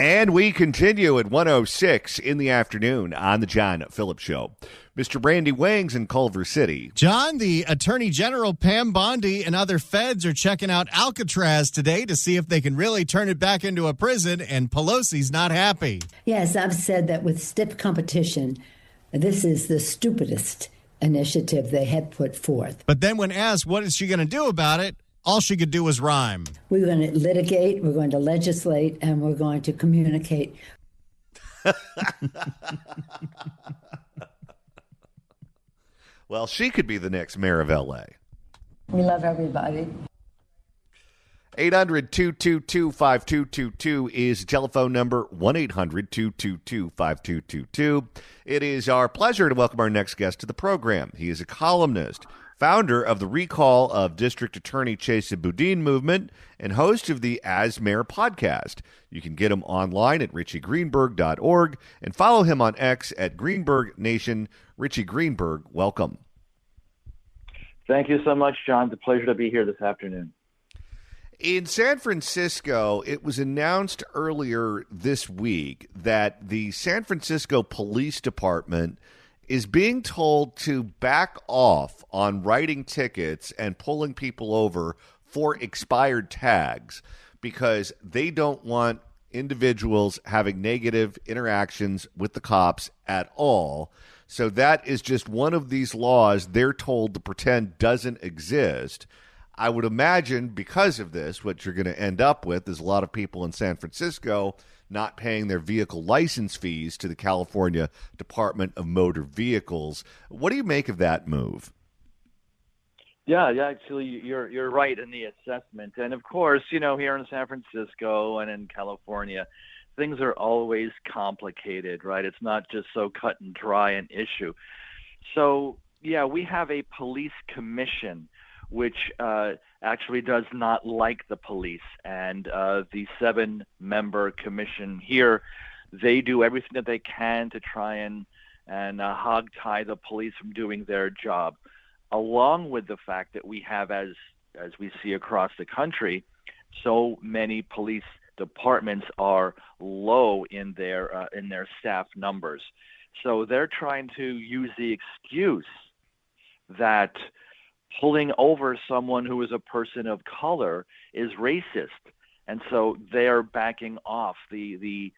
And we continue at 1:06 in the afternoon on the John Phillips Show. Mr. Brandy Wangs in Culver City. John, the Attorney General Pam Bondi and other feds are checking out Alcatraz today to see if they can really turn it back into a prison, and Pelosi's not happy. Yes, I've said that with stiff competition, this is the stupidest initiative they had put forth. But then when asked what is she going to do about it, all she could do was rhyme. We're going to litigate, we're going to legislate, and we're going to communicate. Well, she could be the next mayor of L.A. We love everybody. 800-222-5222 is the telephone number, 1-800-222-5222. It is our pleasure to welcome our next guest to the program. He is a columnist, founder of the Recall of District Attorney Chesa Boudin movement, and host of the As Mayor podcast. You can get him online at richiegreenberg.org and follow him on X at Greenberg Nation. Richie Greenberg, welcome. Thank you so much, John. It's a pleasure to be here this afternoon. In San Francisco, it was announced earlier this week that the San Francisco Police Department is being told to back off on writing tickets and pulling people over for expired tags because they don't want individuals having negative interactions with the cops at all. So that is just one of these laws they're told to pretend doesn't exist. I would imagine because of this, what you're going to end up with is a lot of people in San Francisco not paying their vehicle license fees to the California Department of Motor Vehicles. What do you make of that move? Yeah, actually, you're right in the assessment. And of course, here in San Francisco and in California, things are always complicated, right? It's not just so cut and dry an issue. So, yeah, we have a police commission which actually does not like the police. And the 7-member commission here, they do everything that they can to try and hog tie the police from doing their job, along with the fact that we have, as we see across the country, so many police departments are low in their staff numbers. So they're trying to use the excuse that pulling over someone who is a person of color is racist. And so they're backing off. The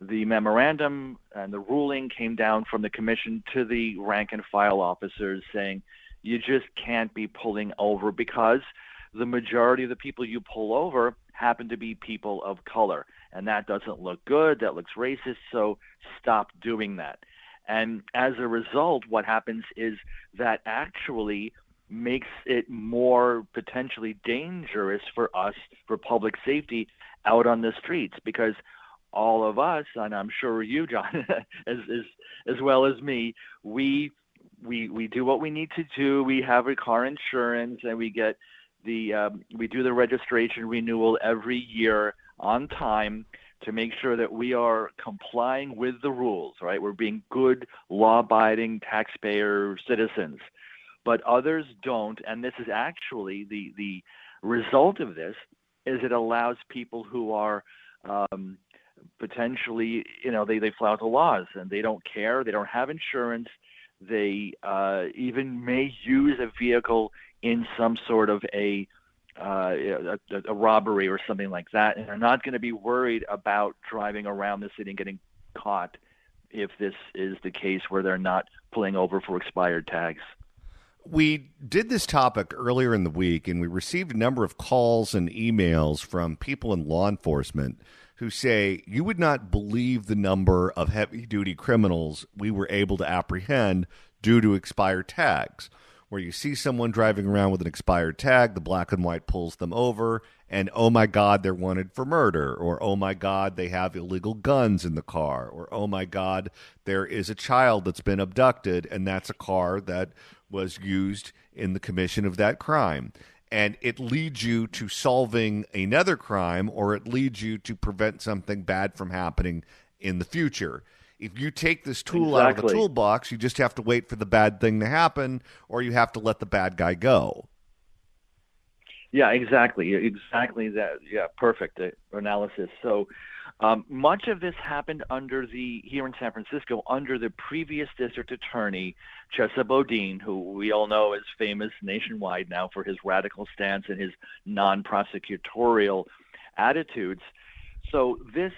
memorandum and the ruling came down from the commission to the rank and file officers saying you just can't be pulling over because the majority of the people you pull over happen to be people of color. And that doesn't look good. That looks racist. So stop doing that. And as a result, what happens is that actually makes it more potentially dangerous for us, for public safety out on the streets, because all of us, and I'm sure you, John, as well as me, we do what we need to do. We have a car insurance, and we get we do the registration renewal every year on time to make sure that we are complying with the rules, right? We're being good, law-abiding taxpayer citizens. But others don't, and this is actually the result of this is it allows people who are potentially, they flout the laws and they don't care, they don't have insurance, they even may use a vehicle in some sort of a robbery or something like that, and they're not going to be worried about driving around the city and getting caught if this is the case where they're not pulling over for expired tags. We did this topic earlier in the week, and we received a number of calls and emails from people in law enforcement who say, you would not believe the number of heavy-duty criminals we were able to apprehend due to expired tags, where you see someone driving around with an expired tag, the black and white pulls them over, and oh my God, they're wanted for murder, or oh my God, they have illegal guns in the car, or oh my God, there is a child that's been abducted, and that's a car that was used in the commission of that crime. And it leads you to solving another crime, or it leads you to prevent something bad from happening in the future. If you take this tool out of the toolbox, you just have to wait for the bad thing to happen, or you have to let the bad guy go. Yeah, exactly that. Yeah, perfect analysis. So Much of this happened here in San Francisco under the previous district attorney, Chesa Bodine, who we all know is famous nationwide now for his radical stance and his non-prosecutorial attitudes. So this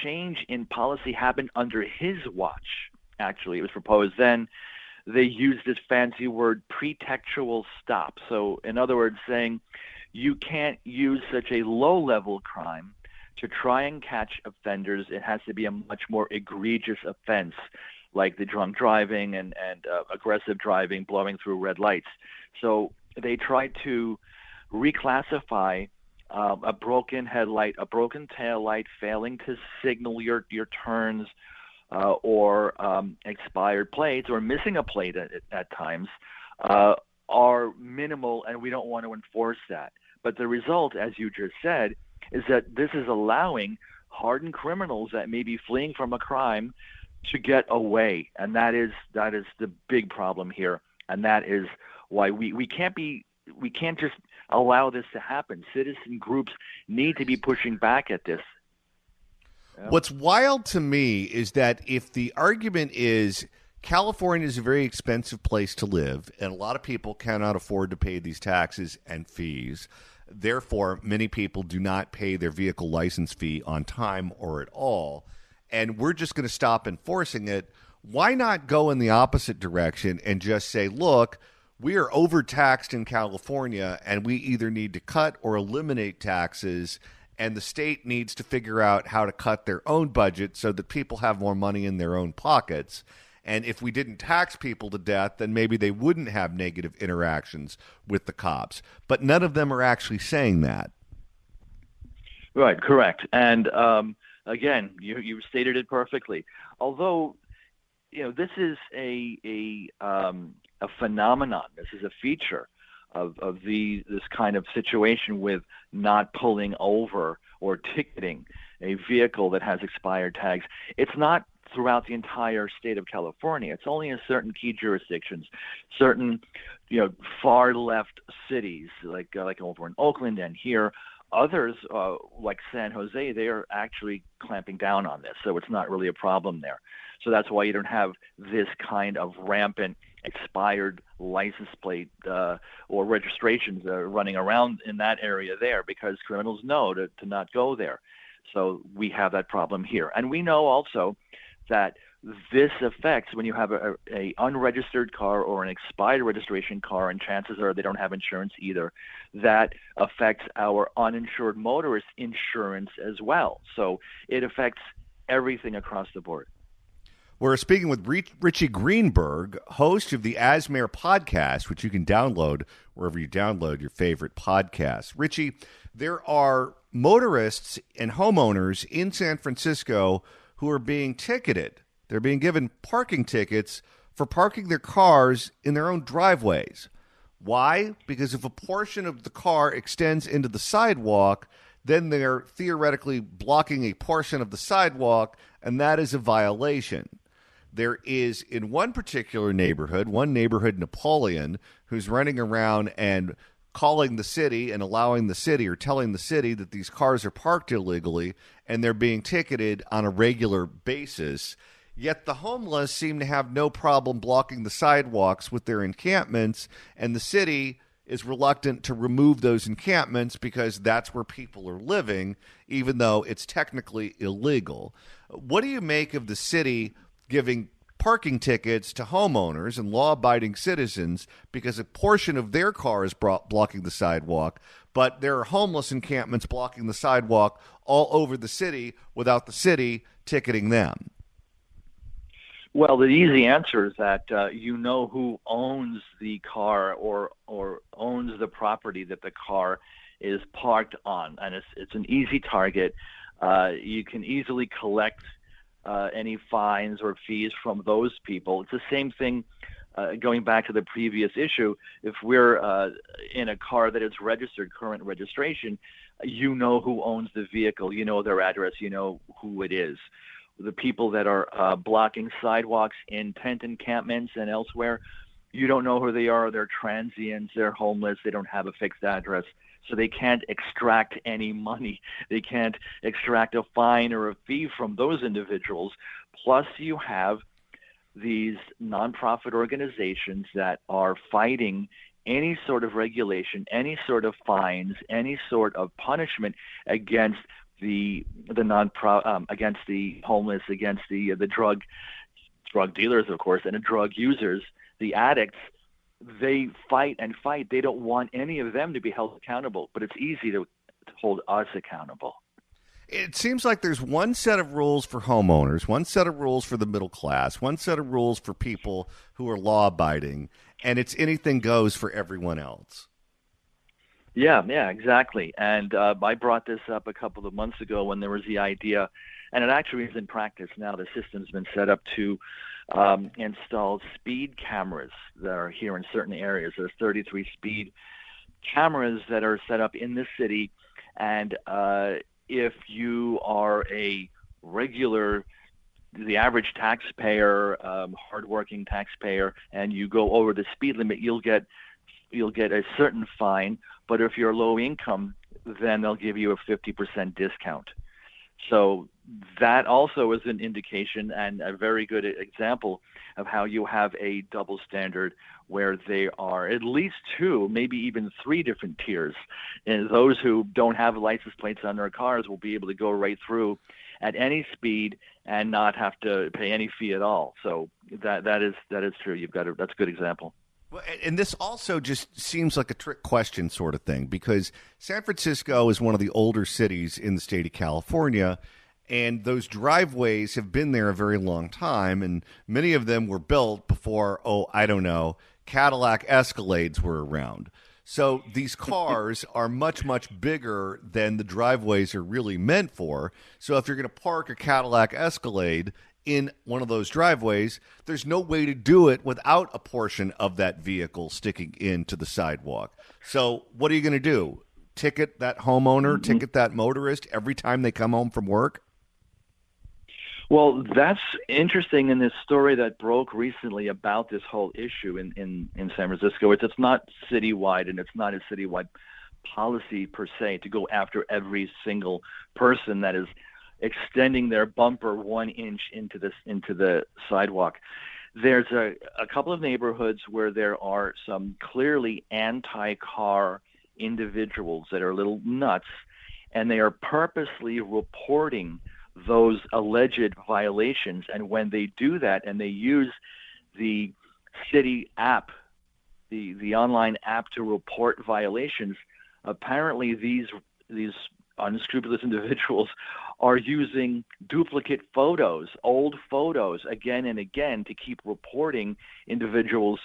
change in policy happened under his watch. Actually, it was proposed then. They used this fancy word, pretextual stop. So in other words, saying you can't use such a low-level crime to try and catch offenders. It has to be a much more egregious offense, like the drunk driving and aggressive driving, blowing through red lights. So they tried to reclassify a broken headlight, a broken tail light, failing to signal your turns, or expired plates, or missing a plate at times, are minimal, and we don't want to enforce that. But the result, as you just said, is that this is allowing hardened criminals that may be fleeing from a crime to get away, and that is the big problem here, and that is why we can't just allow this to happen. Citizen groups need to be pushing back at this. What's wild to me is that if the argument is California is a very expensive place to live, and a lot of people cannot afford to pay these taxes and fees, therefore many people do not pay their vehicle license fee on time or at all, and we're just going to stop enforcing it, why not go in the opposite direction and just say, look, we are overtaxed in California, and we either need to cut or eliminate taxes, and the state needs to figure out how to cut their own budget so that people have more money in their own pockets. And if we didn't tax people to death, then maybe they wouldn't have negative interactions with the cops. But none of them are actually saying that. Right, correct. And again, you stated it perfectly. Although, this is a phenomenon. This is a feature of this kind of situation with not pulling over or ticketing a vehicle that has expired tags. It's not throughout the entire state of California. It's only in certain key jurisdictions, certain far left cities like over in Oakland and here. Others, like San Jose, they are actually clamping down on this, so it's not really a problem there. So that's why you don't have this kind of rampant expired license plate or registrations running around in that area there, because criminals know to not go there. So we have that problem here. And we know also that this affects when you have a unregistered car or an expired registration car, and chances are they don't have insurance either. That affects our uninsured motorist insurance as well. So it affects everything across the board. We're speaking with Richie Greenberg, host of the Asmare podcast, which you can download wherever you download your favorite podcasts. Richie, there are motorists and homeowners in San Francisco who are being ticketed. They're being given parking tickets for parking their cars in their own driveways. Why? Because if a portion of the car extends into the sidewalk, then they're theoretically blocking a portion of the sidewalk, and that is a violation. There is, in one particular neighborhood, Napoleon, who's running around and calling the city and allowing the city or telling the city that these cars are parked illegally, and they're being ticketed on a regular basis. Yet the homeless seem to have no problem blocking the sidewalks with their encampments, and the city is reluctant to remove those encampments because that's where people are living, even though it's technically illegal. What do you make of the city giving parking tickets to homeowners and law-abiding citizens because a portion of their car is blocking the sidewalk, but there are homeless encampments blocking the sidewalk all over the city without the city ticketing them? Well, the easy answer is that who owns the car or owns the property that the car is parked on, and it's an easy target. You can easily collect any fines or fees from those people. It's the same thing going back to the previous issue. If we're in a car that is registered, current registration, you know who owns the vehicle, you know their address, you know who it is. The people that are blocking sidewalks in tent encampments and elsewhere, you don't know who they are. They're transients, they're homeless, they don't have a fixed address. So they can't extract any money. They can't extract a fine or a fee from those individuals. Plus, you have these nonprofit organizations that are fighting any sort of regulation, any sort of fines, any sort of punishment against against the homeless, against the drug dealers, of course, and the drug users, the addicts. They fight and fight. They don't want any of them to be held accountable, but it's easy to hold us accountable. It seems like there's one set of rules for homeowners, one set of rules for the middle class, one set of rules for people who are law-abiding, and it's anything goes for everyone else. Yeah, exactly. And I brought this up a couple of months ago when there was the idea, and it actually is in practice now. The system's been set up to install speed cameras that are here in certain areas. There's 33 speed cameras that are set up in the city, and if you are a regular, the average taxpayer, hardworking taxpayer, and you go over the speed limit, you'll get a certain fine. But if you're low income, then they'll give you a 50% discount. So that also is an indication and a very good example of how you have a double standard where there are at least two, maybe even three different tiers. And those who don't have license plates on their cars will be able to go right through at any speed and not have to pay any fee at all. So that is true. That's a good example. Well, and this also just seems like a trick question sort of thing, because San Francisco is one of the older cities in the state of California, and those driveways have been there a very long time, and many of them were built before, Cadillac Escalades were around. So these cars are much, much bigger than the driveways are really meant for. So if you're going to park a Cadillac Escalade in one of those driveways, there's no way to do it without a portion of that vehicle sticking into the sidewalk. So what are you going to do? Ticket that homeowner, ticket that motorist every time they come home from work? Well, that's interesting in this story that broke recently about this whole issue in San Francisco. It's not citywide, and it's not a citywide policy per se to go after every single person that is extending their bumper 1 inch into the sidewalk. There's a couple of neighborhoods where there are some clearly anti-car individuals that are a little nuts, and they are purposely reporting those alleged violations. And when they do that and they use the city app, the online app to report violations, apparently these unscrupulous individuals are using duplicate photos, old photos, again and again to keep reporting individuals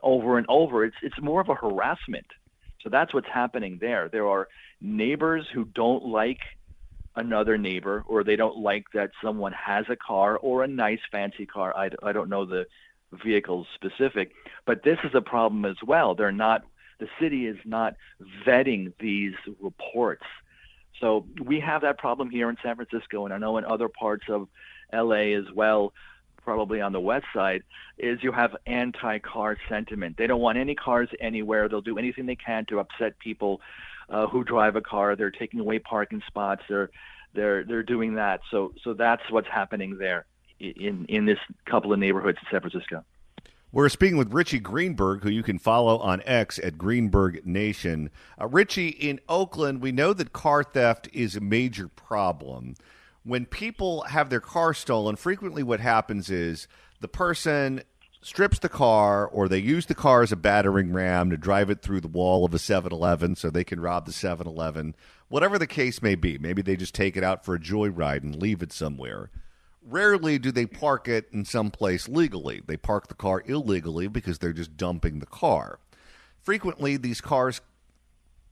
over and over. It's more of a harassment. So that's what's happening there. There are neighbors who don't like another neighbor, or they don't like that someone has a car or a nice fancy car. I don't know the vehicle specific, but this is a problem as well. The city is not vetting these reports. So we have that problem here in San Francisco, and I know in other parts of LA as well, probably on the west side, is you have anti-car sentiment. They don't want any cars anywhere. They'll do anything they can to upset people who drive a car. They're taking away parking spots. They're doing that. So that's what's happening there in this couple of neighborhoods in San Francisco. We're speaking with Richie Greenberg, who you can follow on X at Greenberg Nation. Richie, in Oakland, we know that car theft is a major problem. When people have their car stolen, frequently what happens is the person strips the car, or they use the car as a battering ram to drive it through the wall of a 7-Eleven so they can rob the 7-Eleven. Whatever the case may be, maybe they just take it out for a joyride and leave it somewhere. Rarely do they park it in some place legally. They park the car illegally because they're just dumping the car. Frequently, these cars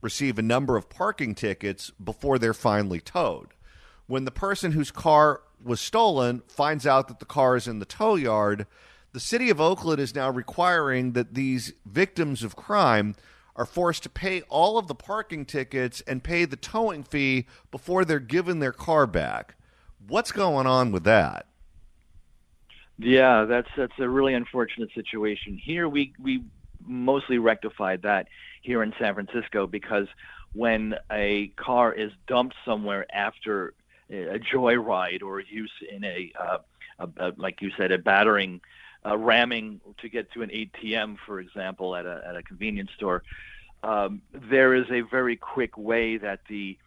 receive a number of parking tickets before they're finally towed. When the person whose car was stolen finds out that the car is in the tow yard, the city of Oakland is now requiring that these victims of crime are forced to pay all of the parking tickets and pay the towing fee before they're given their car back. What's going on with that? Yeah, that's a really unfortunate situation. Here we mostly rectified that here in San Francisco, because when a car is dumped somewhere after a joyride or use in a like you said, a battering, ramming to get to an ATM, for example, at a convenience store, there is a very quick way that the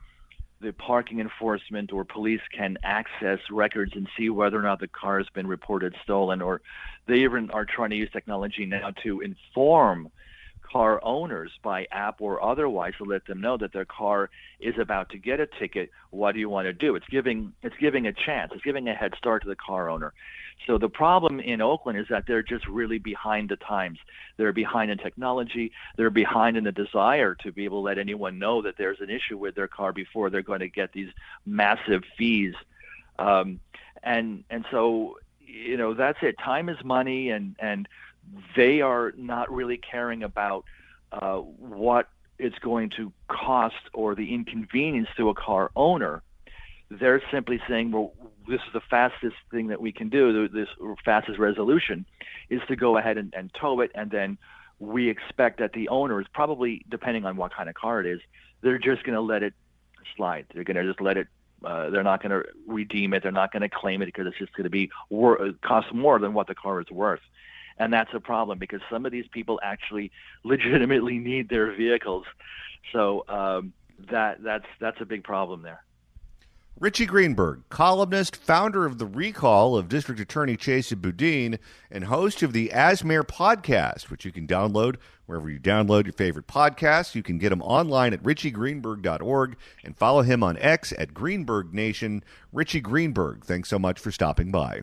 parking enforcement or police can access records and see whether or not the car has been reported stolen, or they even are trying to use technology now to inform car owners by app or otherwise to let them know that their car is about to get a ticket. What do you want to do? It's giving a chance. It's giving a head start to the car owner. So the problem in Oakland is that they're just really behind the times. They're behind in technology. They're behind in the desire to be able to let anyone know that there's an issue with their car before they're going to get these massive fees. And so, that's it. Time is money, and they are not really caring about what it's going to cost or the inconvenience to a car owner. They're simply saying, well, this is the fastest thing that we can do, this fastest resolution, is to go ahead and tow it, and then we expect that the owners, probably depending on what kind of car it is, they're just going to let it slide. They're going to just let it, they're not going to redeem it, they're not going to claim it, because it's just going to be cost more than what the car is worth. And that's a problem, because some of these people actually legitimately need their vehicles. So that's a big problem there. Richie Greenberg, columnist, founder of The Recall of District Attorney Chesa Boudin, and host of the As Mayor podcast, which you can download wherever you download your favorite podcasts. You can get them online at richiegreenberg.org and follow him on X at Greenberg Nation. Richie Greenberg, thanks so much for stopping by.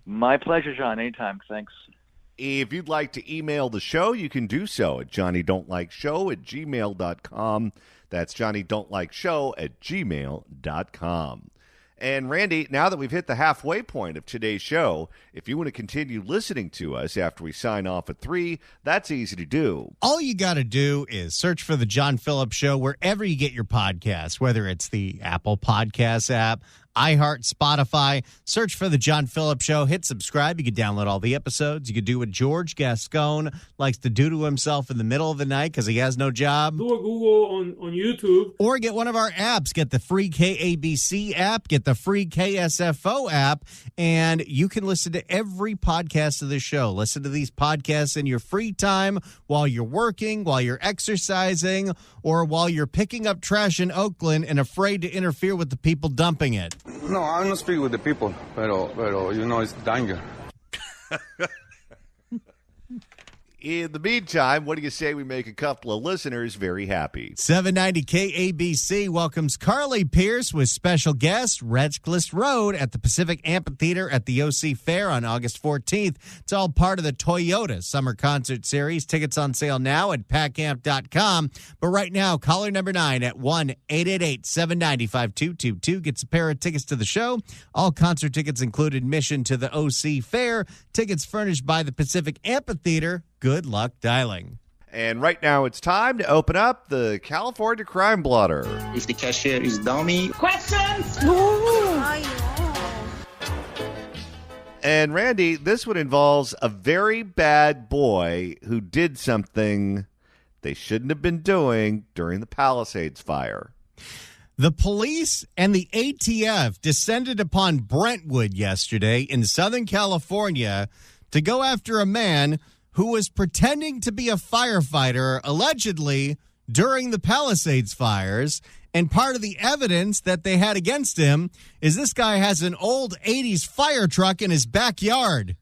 My pleasure, John. Anytime. Thanks. If you'd like to email the show, you can do so at johnnydon'tlikeshow@gmail.com. That's johnnydon'tlikeshow@gmail.com. And Randy, now that we've hit the halfway point of today's show, if you want to continue listening to us after we sign off at 3, that's easy to do. All you got to do is search for The John Phillips Show wherever you get your podcasts, whether it's the Apple Podcasts app, iHeart, Spotify. Search for The John Phillips Show. Hit subscribe. You can download all the episodes. You can do what George Gascon likes to do to himself in the middle of the night because he has no job. Do a Google on YouTube. Or get one of our apps. Get the free KABC app. Get the free KSFO app. And you can listen to every podcast of the show. Listen to these podcasts in your free time while you're working, while you're exercising, or while you're picking up trash in Oakland and afraid to interfere with the people dumping it. No, I'm not speaking with the people, pero it's danger. In the meantime, what do you say we make a couple of listeners very happy? 790 KABC welcomes Carly Pierce with special guest Redcliffe Road at the Pacific Amphitheater at the OC Fair on August 14th. It's all part of the Toyota Summer Concert Series. Tickets on sale now at pacamp.com. But right now, caller number 9 at 1-888-790-5222 gets a pair of tickets to the show. All concert tickets include admission to the OC Fair. Tickets furnished by the Pacific Amphitheater. Good luck dialing. And right now it's time to open up the California Crime Blotter. If the cashier is dummy. Questions? And Randy, this one involves a very bad boy who did something they shouldn't have been doing during the Palisades fire. The police and the ATF descended upon Brentwood yesterday in Southern California to go after a man who was pretending to be a firefighter, allegedly, during the Palisades fires. And part of the evidence that they had against him is this guy has an old 80s fire truck in his backyard.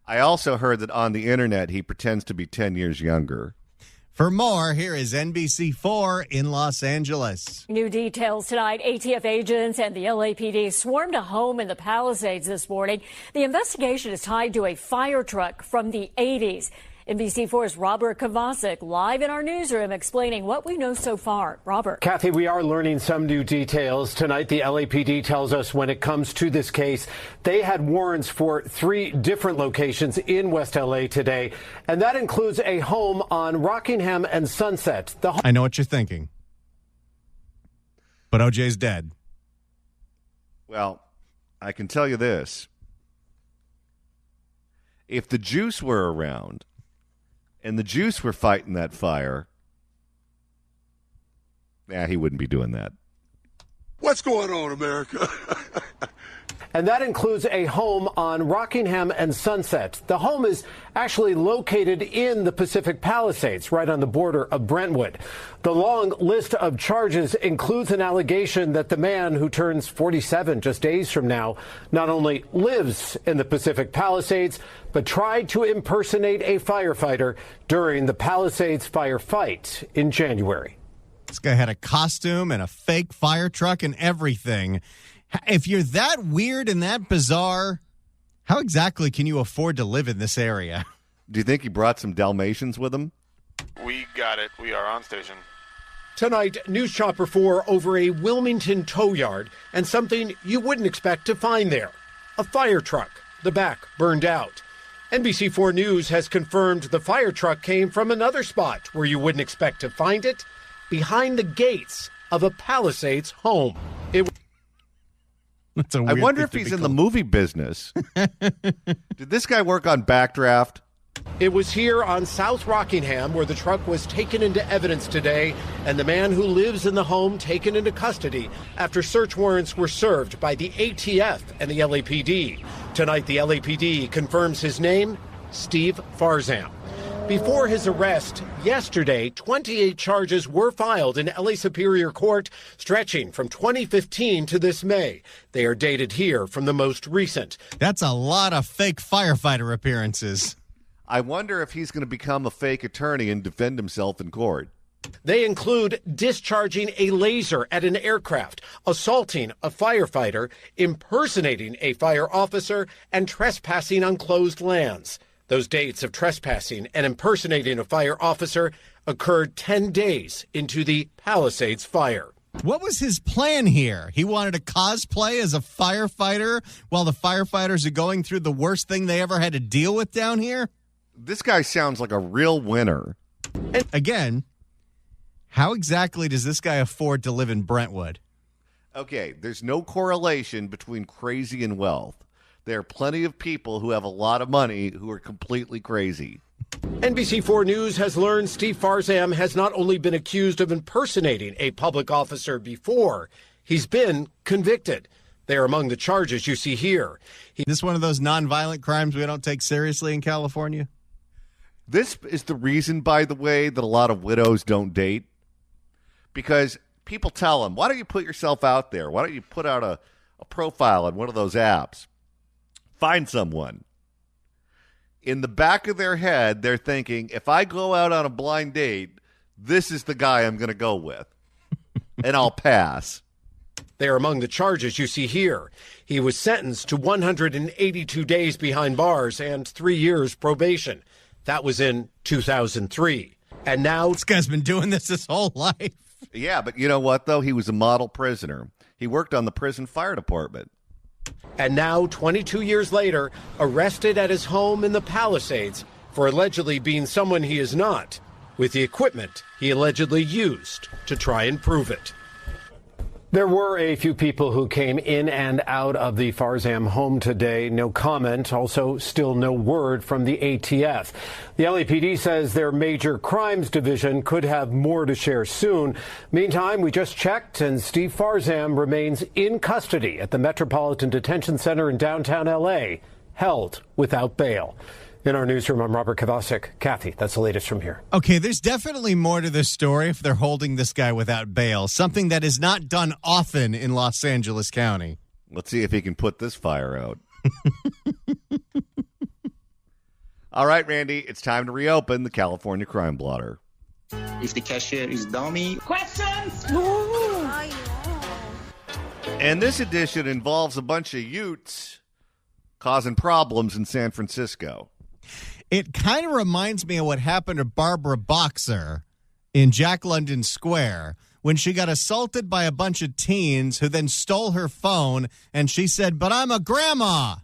I also heard that on the internet he pretends to be 10 years younger. For more, here is NBC4 in Los Angeles. New details tonight. ATF agents and the LAPD swarmed a home in the Palisades this morning. The investigation is tied to a fire truck from the 80s. NBC4's Robert Kovacic live in our newsroom explaining what we know so far. Robert. Kathy, we are learning some new details. Tonight, the LAPD tells us when it comes to this case, they had warrants for 3 different locations in West LA today, and that includes a home on Rockingham and Sunset. I know what you're thinking, but OJ's dead. Well, I can tell you this. If the juice were around, and the juice were fighting that fire, he wouldn't be doing that. What's going on, America? And that includes a home on Rockingham and Sunset. The home is actually located in the Pacific Palisades, right on the border of Brentwood. The long list of charges includes an allegation that the man, who turns 47 just days from now, not only lives in the Pacific Palisades, but tried to impersonate a firefighter during the Palisades firefight in January. This guy had a costume and a fake fire truck and everything. If you're that weird and that bizarre, how exactly can you afford to live in this area? Do you think he brought some Dalmatians with him? We got it. We are on station. Tonight, News Chopper 4 over a Wilmington tow yard and something you wouldn't expect to find there. A fire truck, the back burned out. NBC4 News has confirmed the fire truck came from another spot where you wouldn't expect to find it, behind the gates of a Palisades home. I wonder if he's in the movie business. Did this guy work on Backdraft? It was here on South Rockingham where the truck was taken into evidence today, and the man who lives in the home taken into custody after search warrants were served by the ATF and the LAPD. Tonight, the LAPD confirms his name, Steve Farzam. Before his arrest yesterday, 28 charges were filed in LA Superior Court, stretching from 2015 to this May. They are dated here from the most recent. That's a lot of fake firefighter appearances. I wonder if he's going to become a fake attorney and defend himself in court. They include discharging a laser at an aircraft, assaulting a firefighter, impersonating a fire officer, and trespassing on closed lands. Those dates of trespassing and impersonating a fire officer occurred 10 days into the Palisades fire. What was his plan here? He wanted to cosplay as a firefighter while the firefighters are going through the worst thing they ever had to deal with down here? This guy sounds like a real winner. And again, how exactly does this guy afford to live in Brentwood? Okay, there's no correlation between crazy and wealth. There are plenty of people who have a lot of money who are completely crazy. NBC4 News has learned Steve Farzam has not only been accused of impersonating a public officer before, he's been convicted. They are among the charges you see here. Is this one of those nonviolent crimes we don't take seriously in California? This is the reason, by the way, that a lot of widows don't date. Because people tell them, why don't you put yourself out there? Why don't you put out a profile on one of those apps? Find someone. In the back of their head, they're thinking, if I go out on a blind date, this is the guy I'm going to go with. And I'll pass. They are among the charges you see here. He was sentenced to 182 days behind bars and 3 years probation. That was in 2003. And now this guy's been doing this his whole life. Yeah, but you know what, though? He was a model prisoner. He worked on the prison fire department. And now, 22 years later, arrested at his home in the Palisades for allegedly being someone he is not, with the equipment he allegedly used to try and prove it. There were a few people who came in and out of the Farzam home today. No comment. Also, still no word from the ATF. The LAPD says their major crimes division could have more to share soon. Meantime, we just checked, and Steve Farzam remains in custody at the Metropolitan Detention Center in downtown L.A., held without bail. In our newsroom, I'm Robert Kovacic. Kathy, that's the latest from here. Okay, there's definitely more to this story if they're holding this guy without bail, something that is not done often in Los Angeles County. Let's see if he can put this fire out. All right, Randy, it's time to reopen the California Crime Blotter. If the cashier is dummy. Questions? And this edition involves a bunch of Utes causing problems in San Francisco. It kind of reminds me of what happened to Barbara Boxer in Jack London Square when she got assaulted by a bunch of teens who then stole her phone, and she said, "But I'm a grandma."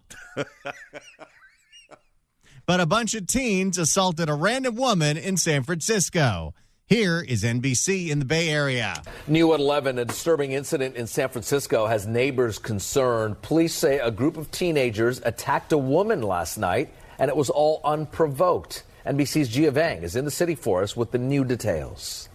But a bunch of teens assaulted a random woman in San Francisco. Here is NBC in the Bay Area. New at 11, a disturbing incident in San Francisco has neighbors concerned. Police say a group of teenagers attacked a woman last night, and it was all unprovoked. NBC's Gia Vang is in the city for us with the new details.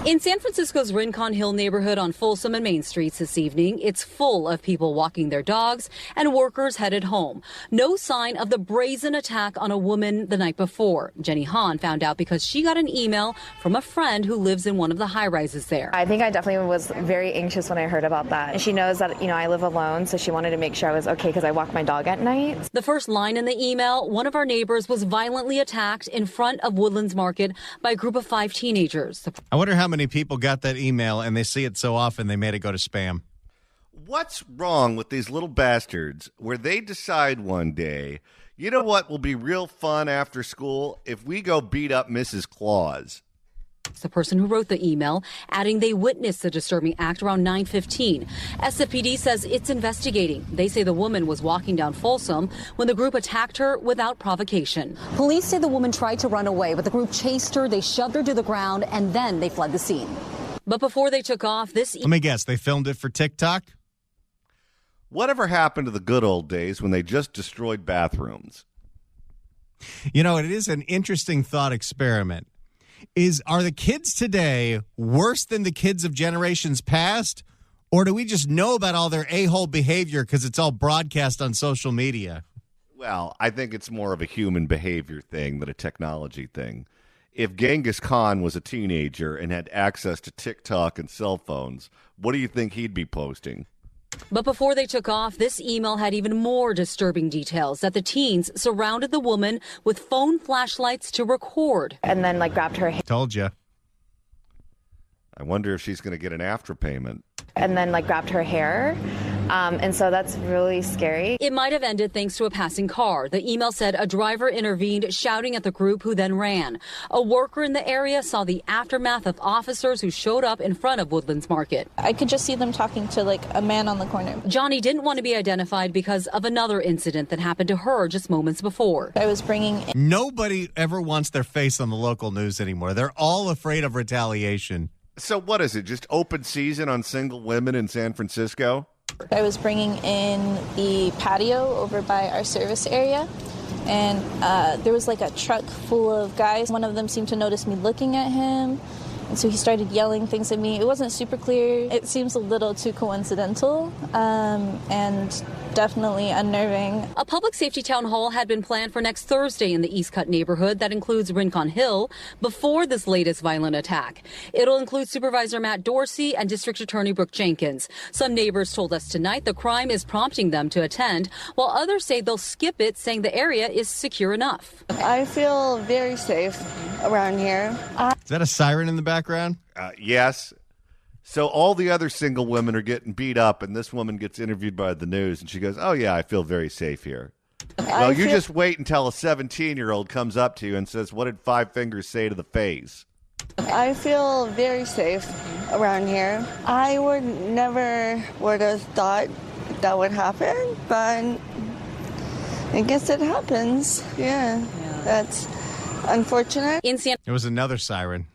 In San Francisco's Rincon Hill neighborhood on Folsom and Main Streets this evening, it's full of people walking their dogs and workers headed home. No sign of the brazen attack on a woman the night before. Jenny Hahn found out because she got an email from a friend who lives in one of the high-rises there. I think I definitely was very anxious when I heard about that. And she knows that, I live alone, so she wanted to make sure I was okay because I walk my dog at night. The first line in the email, one of our neighbors was violently attacked in front of Woodlands Market by a group of 5 teenagers. I wonder how many people got that email and they see it so often they made it go to spam. What's wrong with these little bastards where they decide one day, you know what will be real fun after school? If we go beat up Mrs. Claus. The person who wrote the email, adding they witnessed the disturbing act around 9:15. SFPD says it's investigating. They say the woman was walking down Folsom when the group attacked her without provocation. Police say the woman tried to run away, but the group chased her, they shoved her to the ground, and then they fled the scene. But before they took off, Let me guess, they filmed it for TikTok? Whatever happened to the good old days when they just destroyed bathrooms? It is an interesting thought experiment. Are the kids today worse than the kids of generations past? Or do we just know about all their a-hole behavior because it's all broadcast on social media? Well, I think it's more of a human behavior thing than a technology thing. If Genghis Khan was a teenager and had access to TikTok and cell phones, what do you think he'd be posting? But before they took off, this email had even more disturbing details that the teens surrounded the woman with phone flashlights to record. And then grabbed her hair. Told you. I wonder if she's going to get an after payment. And then grabbed her hair. And so that's really scary. It might have ended thanks to a passing car. The email said a driver intervened, shouting at the group who then ran. A worker in the area saw the aftermath of officers who showed up in front of Woodlands Market. I could just see them talking to a man on the corner. Johnny didn't want to be identified because of another incident that happened to her just moments before. I was bringing... Nobody ever wants their face on the local news anymore. They're all afraid of retaliation. So what is it, just open season on single women in San Francisco? I was bringing in the patio over by our service area, and there was a truck full of guys. One of them seemed to notice me looking at him, and so he started yelling things at me. It wasn't super clear. It seems a little too coincidental, and definitely unnerving. A public safety town hall had been planned for next Thursday in the East Cut neighborhood that includes Rincon Hill before this latest violent attack. It'll include Supervisor Matt Dorsey and District Attorney Brooke Jenkins. Some neighbors told us tonight the crime is prompting them to attend, while others say they'll skip it, saying the area is secure enough. I feel very safe around here. Is that a siren in the background? Yes. So all the other single women are getting beat up, and this woman gets interviewed by the news, and she goes, oh, yeah, I feel very safe here. Well, you just wait until a 17-year-old comes up to you and says, what did Five Fingers say to the face? I feel very safe around here. I would never would have thought that would happen, but I guess it happens. Yeah. That's unfortunate. It was another siren.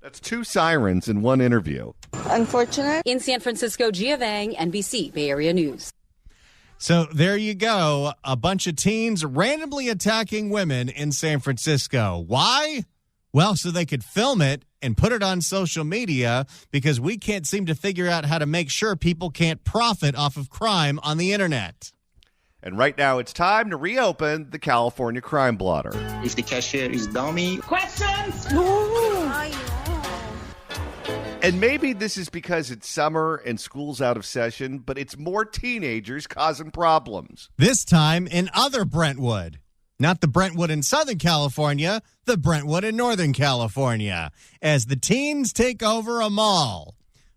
That's 2 sirens in one interview. Unfortunate. In San Francisco, Gia Vang, NBC Bay Area News. So there you go. A bunch of teens randomly attacking women in San Francisco. Why? Well, so they could film it and put it on social media because we can't seem to figure out how to make sure people can't profit off of crime on the internet. And right now it's time to reopen the California Crime Blotter. If the cashier is dummy. Questions? And maybe this is because it's summer and school's out of session, but it's more teenagers causing problems. This time in other Brentwood. Not the Brentwood in Southern California, the Brentwood in Northern California, as the teens take over a mall.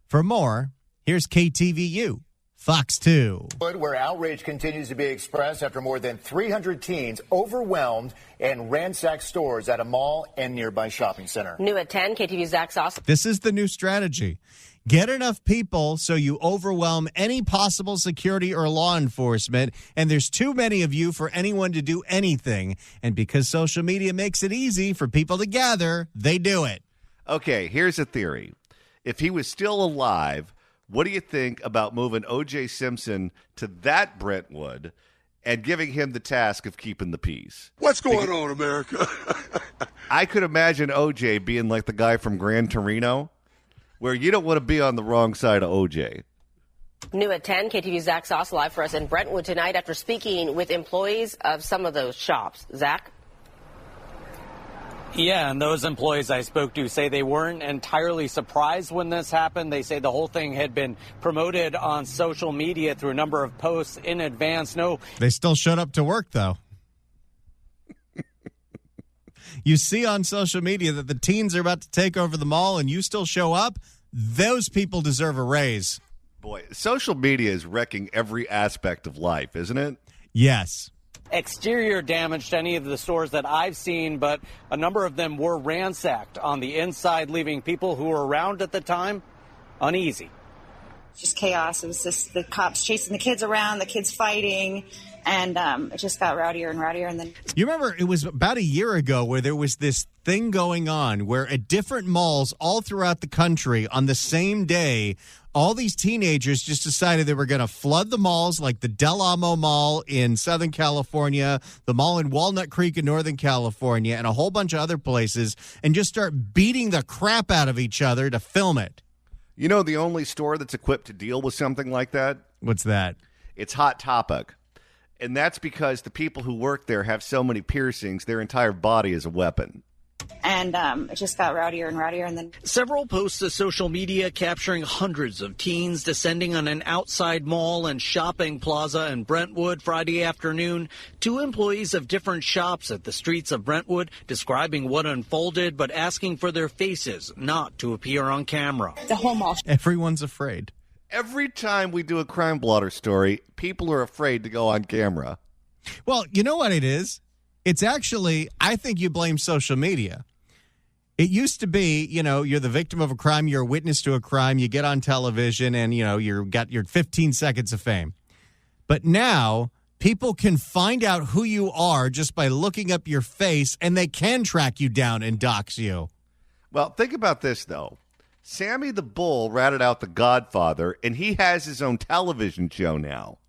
For more, here's KTVU, Fox 2. Where outrage continues to be expressed after more than 300 teens overwhelmed and ransacked stores at a mall and nearby shopping center. New at 10, KTVU's Zach Sauce. This is the new strategy. Get enough people so you overwhelm any possible security or law enforcement, and there's too many of you for anyone to do anything. And because social media makes it easy for people to gather, they do it. Okay, here's a theory. If he was still alive, what do you think about moving O.J. Simpson to that Brentwood and giving him the task of keeping the peace. What's going on, America? I could imagine OJ being like the guy from Gran Torino, where you don't want to be on the wrong side of OJ. New at 10, KTV's Zach Sauce live for us in Brentwood tonight after speaking with employees of some of those shops. Zach? Yeah, and those employees I spoke to say they weren't entirely surprised when this happened. They say the whole thing had been promoted on social media through a number of posts in advance. They still showed up to work, though. You see on social media that the teens are about to take over the mall and you still show up, those people deserve a raise. Boy, social media is wrecking every aspect of life, isn't it? Yes. Exterior damage to any of the stores that I've seen, but a number of them were ransacked on the inside, leaving people who were around at the time uneasy. Just chaos. It was just the cops chasing the kids around, the kids fighting, and it just got rowdier and rowdier. And then you remember it was about a year ago where there was this thing going on where at different malls all throughout the country on the same day, all these teenagers just decided they were going to flood the malls, like the Del Amo Mall in Southern California, the mall in Walnut Creek in Northern California, and a whole bunch of other places, and just start beating the crap out of each other to film it. You know the only store that's equipped to deal with something like that? What's that? It's Hot Topic. And that's because the people who work there have so many piercings, their entire body is a weapon. And it just got rowdier and rowdier. And then several posts to social media capturing hundreds of teens descending on an outside mall and shopping plaza in Brentwood Friday afternoon. Two employees of different shops at the streets of Brentwood describing what unfolded, but asking for their faces not to appear on camera. The whole mall. Everyone's afraid. Every time we do a crime blotter story, people are afraid to go on camera. Well, you know what it is? It's actually, I think you blame social media. It used to be, you're the victim of a crime, you're a witness to a crime, you get on television and, you got your 15 seconds of fame. But now people can find out who you are just by looking up your face, and they can track you down and dox you. Well, think about this, though. Sammy the Bull ratted out The Godfather, and he has his own television show now.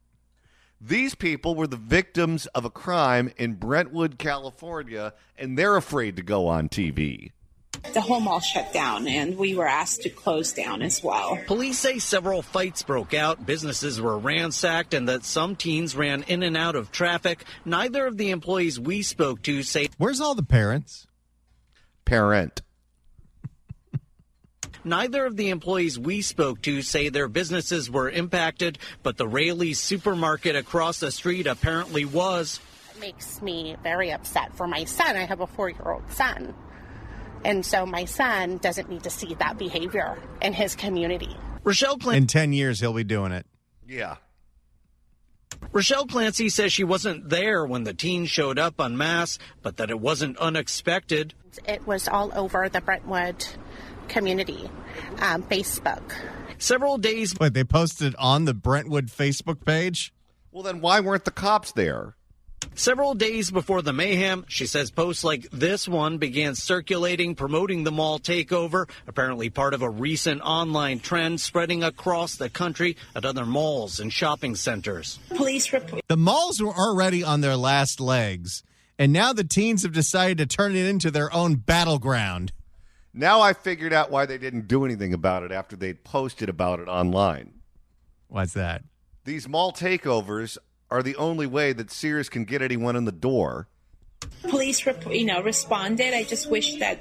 These people were the victims of a crime in Brentwood, California, and they're afraid to go on TV. The whole mall shut down, and we were asked to close down as well. Police say several fights broke out, businesses were ransacked, and that some teens ran in and out of traffic. Neither of the employees we spoke to say... Where's all the parents? Parent. Neither of the employees we spoke to say their businesses were impacted, but the Rayleigh's supermarket across the street apparently was. It makes me very upset for my son. I have a 4-year-old son. And so my son doesn't need to see that behavior in his community. In 10 years, he'll be doing it. Yeah. Rochelle Clancy says she wasn't there when the teens showed up en masse, but that it wasn't unexpected. It was all over the Brentwood community, Facebook. Several days. Wait, they posted on the Brentwood Facebook page? Well, then why weren't the cops there? Several days before the mayhem, she says posts like this one began circulating, promoting the mall takeover, apparently part of a recent online trend spreading across the country at other malls and shopping centers. Police report. The malls were already on their last legs, and now the teens have decided to turn it into their own battleground. Now I figured out why they didn't do anything about it after they'd posted about it online. What's that? These mall takeovers are the only way that Sears can get anyone in the door. Police, responded. I just wish that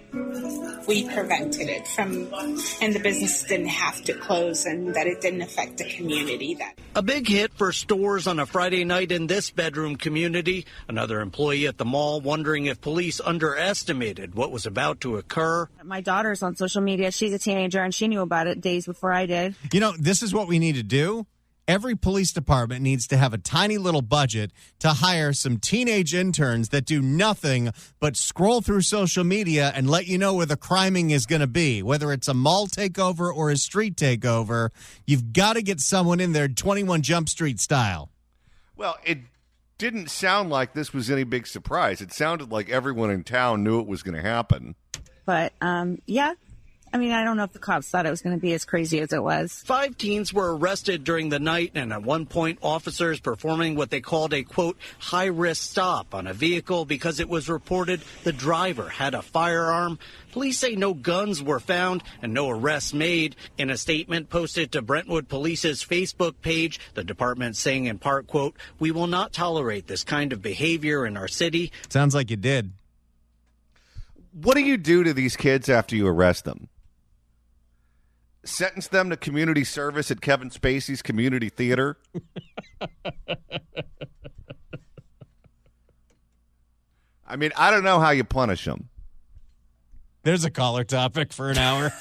we prevented it and the business didn't have to close and that it didn't affect the community. A big hit for stores on a Friday night in this bedroom community. Another employee at the mall wondering if police underestimated what was about to occur. My daughter's on social media. She's a teenager, and she knew about it days before I did. This is what we need to do. Every police department needs to have a tiny little budget to hire some teenage interns that do nothing but scroll through social media and let you know where the criming is going to be. Whether it's a mall takeover or a street takeover, you've got to get someone in there 21 Jump Street style. Well, it didn't sound like this was any big surprise. It sounded like everyone in town knew it was going to happen. But, yeah, I mean, I don't know if the cops thought it was going to be as crazy as it was. 5 teens were arrested during the night, and at one point, officers performing what they called a, quote, high-risk stop on a vehicle because it was reported the driver had a firearm. Police say no guns were found and no arrests made. In a statement posted to Brentwood Police's Facebook page, the department saying in part, quote, "We will not tolerate this kind of behavior in our city." Sounds like you did. What do you do to these kids after you arrest them? Sentence them to community service at Kevin Spacey's community theater? I mean, I don't know how you punish them. There's a caller topic for an hour.